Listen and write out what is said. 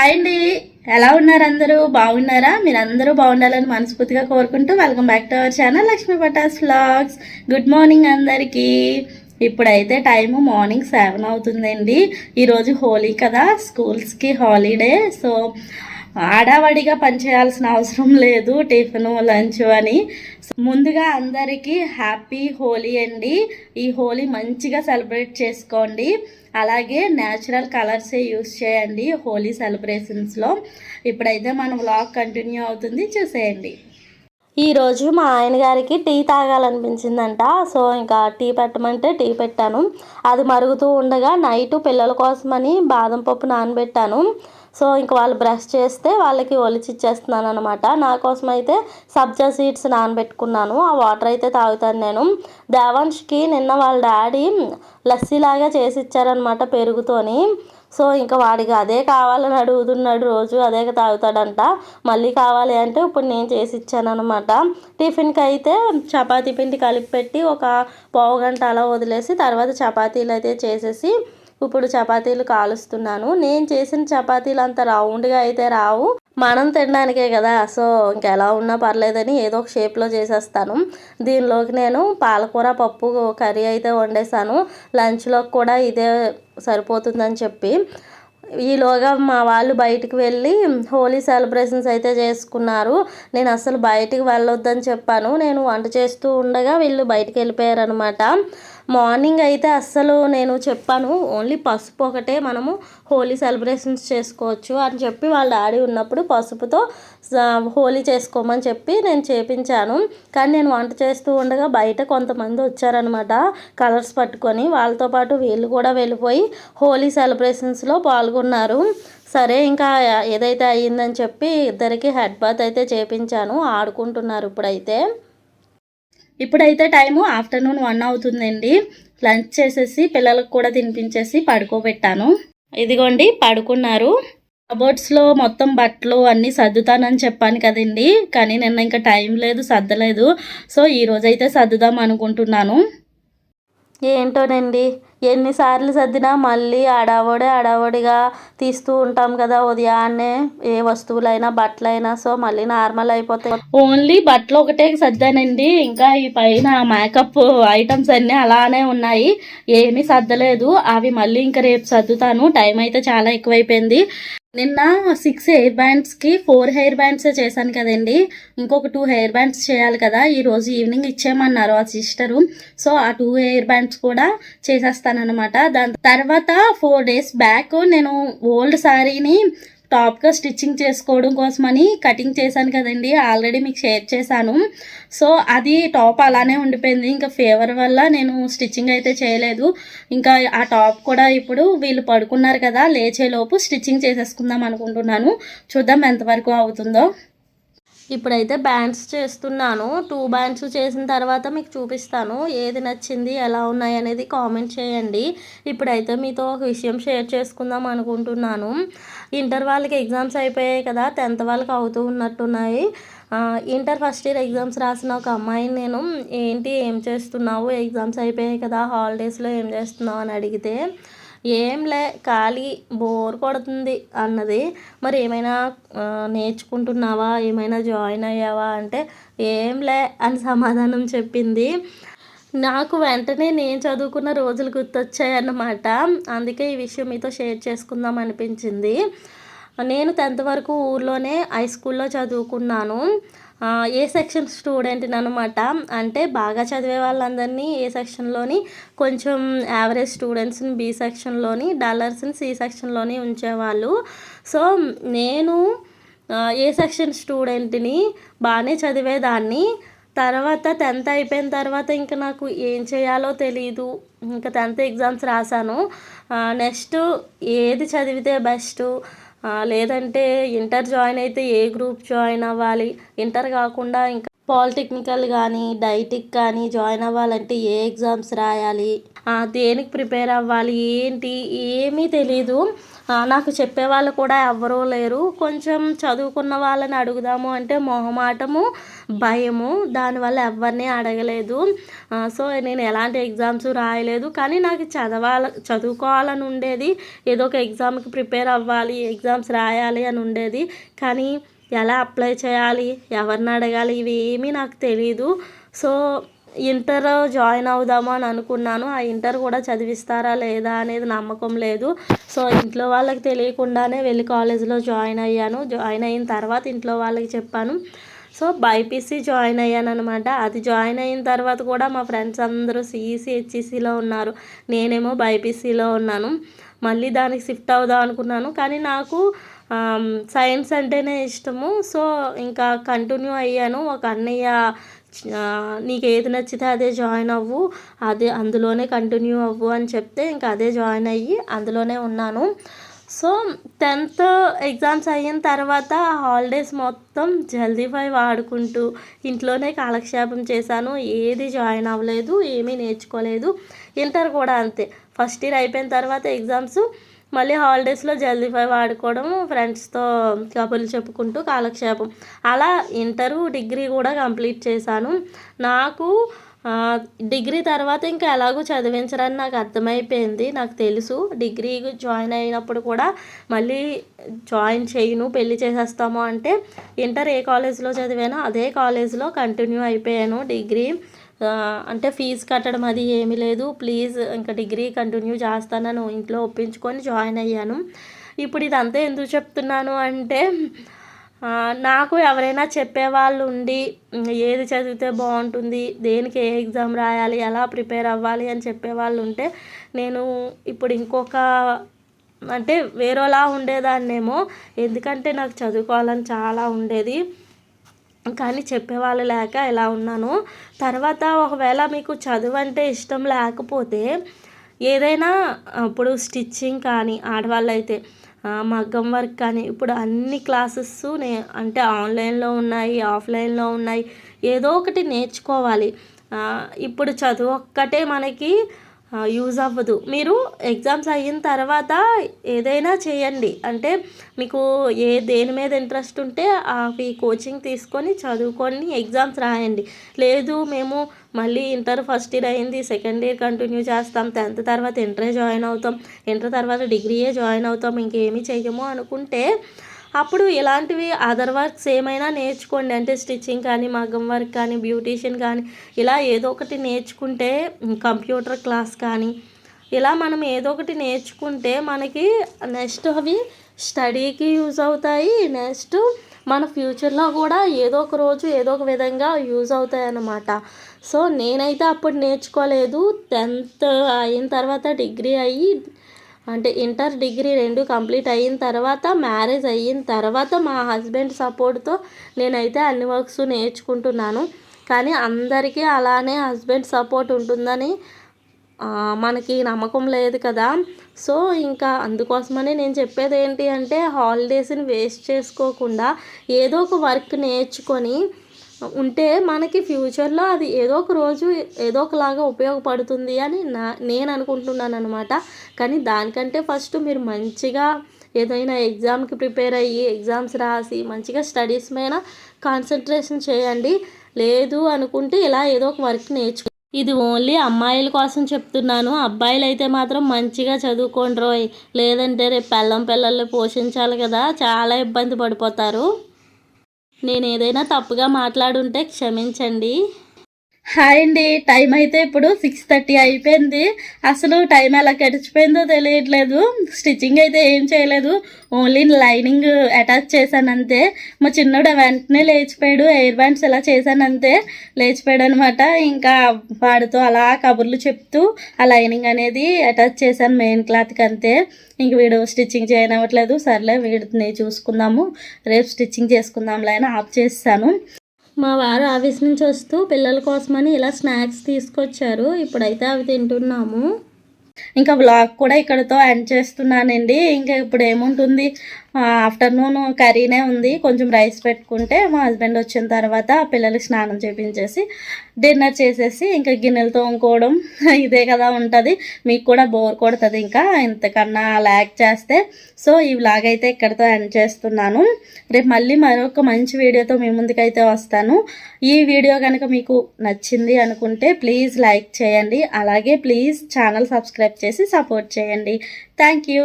Hi అండి, ఎలా ఉన్నారు? అందరూ బాగున్నారా? మీరు అందరూ బాగుండాలని మనస్ఫూర్తిగా కోరుకుంటూ welcome back to our channel Lakshmi Patas vlogs. Good morning అందరికీ. ఇప్పుడైతే టైము మార్నింగ్ 7 అవుతుందండి. ఈరోజు హోలీ కదా, స్కూల్స్కి హాలిడే. సో ఆడావడిగా పనిచేయాల్సిన అవసరం లేదు, టిఫిన్ లంచ్ అని. ముందుగా అందరికీ హ్యాపీ హోలీ అండి. ఈ హోలీ మంచిగా సెలబ్రేట్ చేసుకోండి. అలాగే న్యాచురల్ కలర్సే యూస్ చేయండి హోలీ సెలబ్రేషన్స్లో. ఇప్పుడైతే మన వ్లాగ్ కంటిన్యూ అవుతుంది, చూసేయండి. ఈరోజు మా ఆయన గారికి టీ తాగాలనిపించిందంట. సో ఇంకా టీ పెట్టమంటే టీ పెట్టాను. అది మరుగుతూ ఉండగా నైట్ పిల్లల కోసమని బాదం పప్పు నానబెట్టాను. సో ఇంక వాళ్ళు బ్రష్ చేస్తే వాళ్ళకి ఒలిచిచ్చేస్తున్నాను అనమాట. నా కోసం అయితే సబ్జా సీడ్స్ నానబెట్టుకున్నాను. ఆ వాటర్ అయితే తాగుతాను నేను. దేవాన్ష్కి నిన్న వాళ్ళ డాడీ లస్సీలాగా చేసి ఇచ్చారనమాట పెరుగుతోని. సో ఇంకా వాడికి అదే కావాలని అడుగుతున్నాడు, రోజు అదే తాగుతాడంట. మళ్ళీ కావాలి అంటే ఇప్పుడు నేను చేసి ఇచ్చాను అనమాట. టిఫిన్కి అయితే చపాతీ పిండి కలిపి పెట్టి ఒక పావు గంట అలా వదిలేసి తర్వాత చపాతీలు అయితే చేసేసి ఇప్పుడు చపాతీలు కాలుస్తున్నాను. నేను చేసిన చపాతీలు అంత రౌండ్గా అయితే రావు, మనం తినడానికే కదా. సో ఇంకా ఎలా ఉన్నా పర్లేదని ఏదో ఒక షేప్లో చేసేస్తాను. దీనిలోకి నేను పాలకూర పప్పు కర్రీ అయితే వండేసాను. లంచ్లోకి కూడా ఇదే సరిపోతుందని చెప్పి. ఈలోగా మా వాళ్ళు బయటికి వెళ్ళి హోలీ సెలబ్రేషన్స్ అయితే చేసుకున్నారు. నేను అసలు బయటికి వెళ్ళొద్దని చెప్పాను. నేను వంట చేస్తూ ఉండగా వీళ్ళు బయటికి వెళ్ళిపోయారనమాట. మార్నింగ్ అయితే అస్సలు నేను చెప్పాను, ఓన్లీ పసుపు ఒకటే మనము హోలీ సెలబ్రేషన్స్ చేసుకోవచ్చు అని చెప్పి వాళ్ళ డాడీ ఉన్నప్పుడు పసుపుతో హోలీ చేసుకోమని చెప్పి నేను చేపించాను. కానీ నేను వంట చేస్తూ ఉండగా బయట కొంతమంది వచ్చారనమాట కలర్స్ పట్టుకొని. వాళ్ళతో పాటు వీళ్ళు కూడా వెళ్ళిపోయి హోలీ సెలబ్రేషన్స్లో పాల్గొన్నారు. సరే ఇంకా ఏదైతే అయ్యిందని చెప్పి ఇద్దరికి హెడ్ బాత్ అయితే చేపించాను. ఆడుకుంటున్నారు ఇప్పుడైతే టైము ఆఫ్టర్నూన్ 1 అవుతుందండి. లంచ్ చేసేసి పిల్లలకు కూడా తినిపించేసి పడుకోబెట్టాను. ఇదిగోండి పడుకున్నారు. కబోర్డ్స్లో మొత్తం బట్టలు అన్నీ సర్దుతానని చెప్పాను కదండి, కానీ నిన్న ఇంకా టైం లేదు, సర్దలేదు. సో ఈరోజైతే సర్దుదాం అనుకుంటున్నాను. ఏంటోనండి, ఎన్నిసార్లు సర్దినా మళ్ళీ అడావడిగా తీస్తూ ఉంటాం కదా ఉదయాన్నే, ఏ వస్తువులైనా బట్టలైనా. సో మళ్ళీ నార్మల్ అయిపోతాయి. ఓన్లీ బట్టలు ఒకటే సర్దానండి, ఇంకా ఈ పైన మేకప్ ఐటమ్స్ అన్నీ అలానే ఉన్నాయి, ఏమీ సర్దలేదు. అవి మళ్ళీ ఇంకా రేపు సర్దుతాను. టైం అయితే చాలా ఎక్కువైపోయింది. నిన్న 6 హెయిర్ బ్యాండ్స్కి 4 హెయిర్ బ్యాండ్స్ చేశాను కదండి. ఇంకొక 2 హెయిర్ బ్యాండ్స్ చేయాలి కదా. ఈరోజు ఈవినింగ్ ఇచ్చేయమన్నారు ఆ సిస్టరు. సో ఆ 2 హెయిర్ బ్యాండ్స్ కూడా చేసేస్తానమాట. దాని తర్వాత 4 డేస్ బ్యాక్ నేను ఓల్డ్ శారీని టాప్గా స్టిచ్చింగ్ చేసుకోవడం కోసమని కటింగ్ చేశాను కదండి, ఆల్రెడీ మీకు షేర్ చేశాను. సో అది టాప్ అలానే ఉండిపోయింది. ఇంకా ఫీవర్ వల్ల నేను స్టిచ్చింగ్ అయితే చేయలేదు. ఇంకా ఆ టాప్ కూడా ఇప్పుడు వీళ్ళు పడుకున్నారు కదా, లేచేలోపు స్టిచ్చింగ్ చేసేసుకుందాం అనుకుంటున్నాను. చూద్దాం ఎంతవరకు అవుతుందో. ఇప్పుడైతే బ్యాండ్స్ చేస్తున్నాను. 2 బ్యాండ్స్ చేసిన తర్వాత మీకు చూపిస్తాను. ఏది నచ్చింది, ఎలా ఉన్నాయి అనేది కామెంట్ చేయండి. ఇప్పుడైతే మీతో ఒక విషయం షేర్ చేసుకుందాం అనుకుంటున్నాను. ఇంటర్ వాళ్ళకి ఎగ్జామ్స్ అయిపోయాయి కదా, 10th వాళ్ళకి అవుతూ ఉన్నట్టున్నాయి. ఇంటర్ ఫస్ట్ ఇయర్ ఎగ్జామ్స్ రాసిన ఒక అమ్మాయిని నేను, ఏంటి ఏం చేస్తున్నావు, ఎగ్జామ్స్ అయిపోయాయి కదా, హాలిడేస్లో ఏం చేస్తున్నావు అని అడిగితే, ఏంలే ఖాళీ బోర్ కొడుతుంది అన్నది. మరి ఏమైనా నేర్చుకుంటున్నావా, ఏమైనా జాయిన్ అయ్యావా అంటే ఏంలే అని సమాధానం చెప్పింది. నాకు వెంటనే నేను చదువుకున్న రోజులు గుర్తొచ్చాయన్నమాట. అందుకే ఈ విషయం మీతో షేర్ చేసుకుందాం అనిపించింది. నేను 10th వరకు ఊర్లోనే హై స్కూల్లో చదువుకున్నాను. ఏ సెక్షన్ స్టూడెంట్ని అనమాట. అంటే బాగా చదివే వాళ్ళందరినీ ఏ సెక్షన్లోని, కొంచెం యావరేజ్ స్టూడెంట్స్ని బి సెక్షన్లోని, డల్లర్స్ని సి సెక్షన్లోని ఉంచేవాళ్ళు. సో నేను ఏ సెక్షన్ స్టూడెంట్ని, బాగానే చదివేదాన్ని. తర్వాత 10th అయిపోయిన తర్వాత ఇంకా నాకు ఏం చేయాలో తెలీదు. ఇంకా 10th ఎగ్జామ్స్ రాశాను. నెక్స్ట్ ఏది చదివితే బెస్ట్, లేదంటే ఇంటర్ జాయిన్ అయితే ఏ గ్రూప్ జాయిన్ అవ్వాలి, ఇంటర్ కాకుండా ఇంకా పాలిటెక్నికల్ కానీ డైటిక్ కానీ జాయిన్ అవ్వాలంటే ఏ ఎగ్జామ్స్ రాయాలి, దేనికి ప్రిపేర్ అవ్వాలి, ఏంటి ఏమీ తెలీదు. నాకు చెప్పేవాళ్ళు కూడా ఎవ్వరూ లేరు. కొంచెం చదువుకున్న వాళ్ళని అడుగుదాము అంటే మొహమాటము, భయము, దానివల్ల ఎవరిని అడగలేదు. సో నేను ఎలాంటి ఎగ్జామ్స్ రాయలేదు. కానీ నాకు చదువుకోవాలని ఉండేది. ఏదో ఒక ఎగ్జామ్కి ప్రిపేర్ అవ్వాలి, ఎగ్జామ్స్ రాయాలి అని ఉండేది. కానీ ఎలా అప్లై చేయాలి, ఎవరిని అడగాలి, ఇవి ఏమీ నాకు తెలీదు. సో ఇంటర్ జాయిన్ అవుదాము అని అనుకున్నాను. ఆ ఇంటర్ కూడా చదివిస్తారా లేదా అనేది నమ్మకం లేదు. సో ఇంట్లో వాళ్ళకి తెలియకుండానే వెళ్ళి కాలేజీలో జాయిన్ అయ్యాను. జాయిన్ అయిన తర్వాత ఇంట్లో వాళ్ళకి చెప్పాను. సో బైపీసీ జాయిన్ అయ్యాను అనమాట. అది జాయిన్ అయిన తర్వాత కూడా మా ఫ్రెండ్స్ అందరూ సిఈసీ, హెచ్ఈసీలో ఉన్నారు. నేనేమో బైపీసీలో ఉన్నాను. మళ్ళీ దానికి షిఫ్ట్ అవుదాం అనుకున్నాను. కానీ నాకు సైన్స్ అంటేనే ఇష్టము. సో ఇంకా కంటిన్యూ అయ్యాను. ఒక అన్నయ్య నీకు ఏది నచ్చితే అదే జాయిన్ అవ్వు, అందులోనే కంటిన్యూ అవ్వు అని చెప్తే ఇంకా అదే జాయిన్ అయ్యి అందులోనే ఉన్నాను. సో 10th ఎగ్జామ్స్ అయిన తర్వాత హాలిడేస్ మొత్తం జల్దీఫై వాడుకుంటూ ఇంట్లోనే కాలక్షేపం చేశాను. ఏది జాయిన్ అవ్వలేదు, ఏమీ నేర్చుకోలేదు. ఇంటర్ కూడా అంతే. ఫస్ట్ ఇయర్ అయిపోయిన తర్వాత ఎగ్జామ్స్, మళ్ళీ హాలిడేస్లో జల్దీఫై వాడుకోవడం, ఫ్రెండ్స్తో కబుర్లు చెప్పుకుంటూ కాలక్షేపం. అలా ఇంటరు, డిగ్రీ కూడా కంప్లీట్ చేశాను. నాకు డిగ్రీ తర్వాత ఇంకా ఎలాగో చదివించరని నాకు అర్థమైపోయింది. నాకు తెలుసు డిగ్రీ జాయిన్ అయినప్పుడు కూడా మళ్ళీ జాయిన్ చేయను, పెళ్ళి చేసేస్తాము అంటే ఇంటర్ ఏ కాలేజ్లో చదివానో అదే కాలేజ్లో కంటిన్యూ అయిపోయాను. డిగ్రీ అంటే ఫీజు కట్టడం అది ఏమీ లేదు. ప్లీజ్ ఇంకా డిగ్రీ కంటిన్యూ చేస్తానని ఇంట్లో ఒప్పించుకొని జాయిన్ అయ్యాను. ఇప్పుడు ఇదంతా ఎందుకు చెప్తున్నాను అంటే నాకు ఎవరైనా చెప్పేవాళ్ళు ఉండి ఏది చదివితే బాగుంటుంది, దేనికి ఏ ఎగ్జామ్ రాయాలి, ఎలా ప్రిపేర్ అవ్వాలి అని చెప్పేవాళ్ళు ఉంటే నేను ఇప్పుడు ఇంకొక అంటే వేరేలా ఉండేదాన్నేమో. ఎందుకంటే నాకు చదువుకోవాలని చాలా ఉండేది. కానీ చెప్పేవాళ్ళు లేక ఇలా ఉన్నాను. తర్వాత ఒకవేళ మీకు చదువు అంటే ఇష్టం లేకపోతే ఏదైనా ఇప్పుడు స్టిచ్చింగ్ కానీ, ఆడవాళ్ళైతే మగ్గం వర్క్ కానీ, ఇప్పుడు అన్ని క్లాసెస్ అంటే ఆన్లైన్లో ఉన్నాయి, ఆఫ్లైన్లో ఉన్నాయి. ఏదో ఒకటి నేర్చుకోవాలి. ఇప్పుడు చదువు ఒక్కటే మనకి యూజ్ అవ్వదు. మీరు ఎగ్జామ్స్ అయిన తర్వాత ఏదైనా చేయండి. అంటే మీకు దేని మీద ఇంట్రెస్ట్ ఉంటే అవి కోచింగ్ తీసుకొని చదువుకొని ఎగ్జామ్స్ రాయండి. లేదు మేము మళ్ళీ ఇంటర్ ఫస్ట్ ఇయర్ అయింది, సెకండ్ ఇయర్ కంటిన్యూ చేస్తాం, 10th తర్వాత ఇంటరే జాయిన్ అవుతాం, ఇంటర్ తర్వాత డిగ్రీయే జాయిన్ అవుతాం, ఇంకేమీ చెయ్యము అనుకుంటే అప్పుడు ఇలాంటివి అదర్ వర్క్స్ ఏమైనా నేర్చుకోండి. అంటే స్టిచ్చింగ్ కానీ, మగ్గం వర్క్ కానీ, బ్యూటీషియన్ కానీ, ఇలా ఏదో ఒకటి నేర్చుకుంటే, కంప్యూటర్ క్లాస్ కానీ, ఇలా మనం ఏదో ఒకటి నేర్చుకుంటే మనకి నెక్స్ట్ అవి స్టడీకి యూజ్ అవుతాయి. నెక్స్ట్ మన ఫ్యూచర్లో కూడా ఏదో ఒక రోజు ఏదో ఒక విధంగా యూజ్ అవుతాయి అన్నమాట. సో నేనైతే అప్పుడు నేర్చుకోలేదు. 10th అయిన తర్వాత డిగ్రీ అయ్యి అంటే ఇంటర్, డిగ్రీ 2 కంప్లీట్ అయిన తర్వాత, మ్యారేజ్ అయిన తర్వాత మా హస్బెండ్ సపోర్ట్తో నేనైతే అన్ని వర్క్స్ నేర్చుకుంటున్నాను. కానీ అందరికీ అలానే హస్బెండ్ సపోర్ట్ ఉంటుందని మనకి నమ్మకం లేదు కదా. సో ఇంకా అందుకోసమని నేను చెప్పేది ఏంటి అంటే హాలిడేస్ని వేస్ట్ చేసుకోకుండా ఏదో ఒక వర్క్ నేర్చుకొని ఉంటే మనకి ఫ్యూచర్లో అది ఏదో ఒక రోజు ఏదో ఒకలాగా ఉపయోగపడుతుంది అని నేను అనుకుంటున్నాను అనమాట. కానీ దానికంటే ఫస్ట్ మీరు మంచిగా ఏదైనా ఎగ్జామ్కి ప్రిపేర్ అయ్యి ఎగ్జామ్స్ రాసి మంచిగా స్టడీస్ మీద కాన్సన్ట్రేషన్ చేయండి. లేదు అనుకుంటే ఇలా ఏదో ఒక వర్క్ నేర్చుకో. ఇది ఓన్లీ అమ్మాయిల కోసం చెప్తున్నాను. అబ్బాయిలు అయితే మాత్రం మంచిగా చదువుకోండి రోయ్, లేదంటే రేపు పిల్లల్ని పోషించాలి కదా, చాలా ఇబ్బంది పడిపోతారు. నేను ఏదైనా తప్పుగా మాట్లాడుంటే క్షమించండి. హాయ్ అండి. టైం అయితే ఇప్పుడు 6:30 అయిపోయింది. అసలు టైం ఎలా గడిచిపోయిందో తెలియట్లేదు. స్టిచ్చింగ్ అయితే ఏం చేయలేదు, ఓన్లీ లైనింగ్ అటాచ్ చేశాను అంతే. మా చిన్నోడు వెంటనే లేచిపోయాడు, ఎయిర్ బ్యాండ్స్ ఎలా చేశాను అంతే, లేచిపోయాడు అనమాట. ఇంకా వాడితో అలా కబుర్లు చెప్తూ ఆ లైనింగ్ అనేది అటాచ్ చేశాను మెయిన్ క్లాత్కి అంతే. ఇంక వీడు స్టిచ్చింగ్ చేయనవ్వట్లేదు. సర్లే వీడిని చూసుకుందాము, రేపు స్టిచ్చింగ్ చేసుకుందాంలే అని ఆఫ్ చేస్తాను. మా వారు ఆఫీస్ నుంచి వస్తూ పిల్లల కోసమని ఇలా స్నాక్స్ తీసుకొచ్చారు. ఇప్పుడైతే అవి తింటున్నాము. ఇంకా వ్లాగ్ కూడా ఇక్కడతో ఎండ్ చేస్తున్నానండి. ఇంకా ఇప్పుడు ఏముంటుంది, ఆఫ్టర్నూన్ కర్రీనే ఉంది, కొంచెం రైస్ పెట్టుకుంటే మా హస్బెండ్ వచ్చిన తర్వాత పిల్లలకి స్నానం చేపించేసి డిన్నర్ చేసేసి ఇంకా గిన్నెలు తోముకోవడం ఇదే కదా ఉంటుంది. మీకు కూడా బోర్ కొడుతుంది ఇంకా ఇంతకన్నా ల్యాక్ చేస్తే. సో ఈ వ్లాగ్ అయితే ఇక్కడితో ఎండ్ చేస్తున్నాను. రేపు మళ్ళీ మరొక మంచి వీడియోతో మీ ముందుకైతే వస్తాను. ఈ వీడియో కనుక మీకు నచ్చింది అనుకుంటే ప్లీజ్ లైక్ చేయండి, అలాగే ప్లీజ్ ఛానల్ సబ్స్క్రైబ్ చేసి సపోర్ట్ చేయండి. Thank you.